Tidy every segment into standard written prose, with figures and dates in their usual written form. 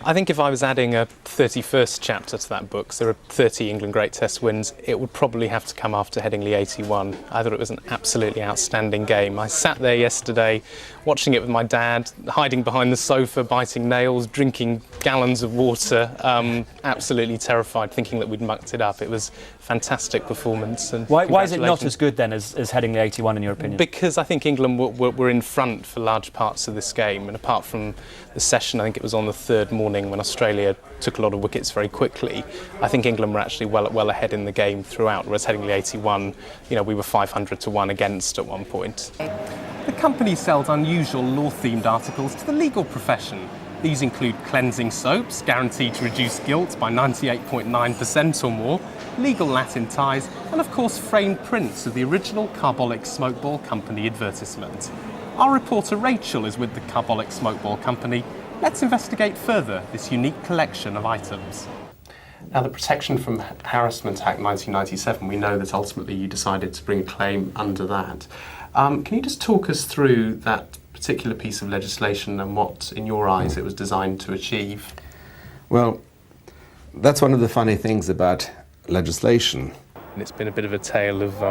I think if I was adding a 31st chapter to that book, so there are 30 England Great Test wins, it would probably have to come after Headingley 81. I thought it was an absolutely outstanding game. I sat there yesterday watching it with my dad, hiding behind the sofa, biting nails, drinking gallons of water, absolutely terrified, thinking that we'd mucked it up. It was a fantastic performance. And why is it not as good then as Headingley 81 in your opinion? Because I think England were in front for large parts of this game, and apart from the session, I think it was on the third morning when Australia took a lot of wickets very quickly, I think England were actually well ahead in the game throughout, whereas Headingley 81, we were 500 to 1 against at one point. The company sells unusual law-themed articles to the legal profession. These include cleansing soaps, guaranteed to reduce guilt by 98.9% or more, legal Latin ties, and of course framed prints of the original Carbolic Smokeball Company advertisement. Our reporter Rachel is with the Carbolic Smokeball Company. Let's investigate further this unique collection of items. Now, the Protection from Harassment Act 1997, we know that ultimately you decided to bring a claim under that. Can you just talk us through that particular piece of legislation and what, in your eyes, it was designed to achieve? Well, that's one of the funny things about legislation. And it's been a bit of a tale of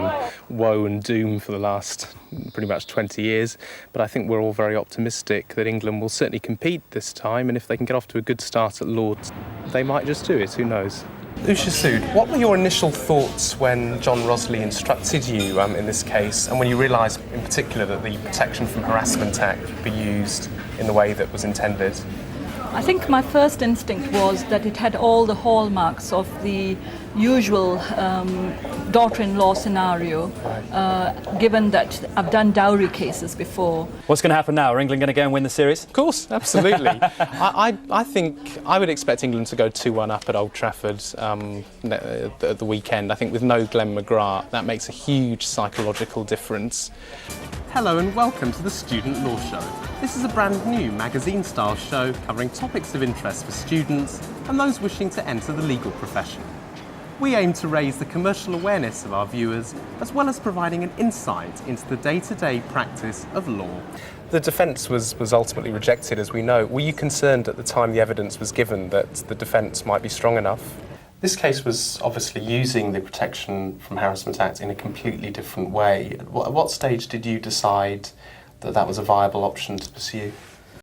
woe and doom for the last pretty much 20 years. But I think we're all very optimistic that England will certainly compete this time, and if they can get off to a good start at Lord's, they might just do it, who knows. Usha Sood, what were your initial thoughts when John Rosley instructed you in this case, and when you realised in particular that the Protection from Harassment Act would be used in the way that was intended? I think my first instinct was that it had all the hallmarks of the usual daughter-in-law scenario, given that I've done dowry cases before. What's going to happen now? Are England going to go and win the series? Of course, absolutely. I think I would expect England to go 2-1 up at Old Trafford at the weekend. I think with no Glenn McGrath, that makes a huge psychological difference. Hello and welcome to the Student Law Show. This is a brand new magazine-style show covering topics of interest for students and those wishing to enter the legal profession. We aim to raise the commercial awareness of our viewers, as well as providing an insight into the day-to-day practice of law. The defence was ultimately rejected, as we know. Were you concerned at the time the evidence was given that the defence might be strong enough? This case was obviously using the Protection from Harassment Act in a completely different way. At what stage did you decide that that was a viable option to pursue?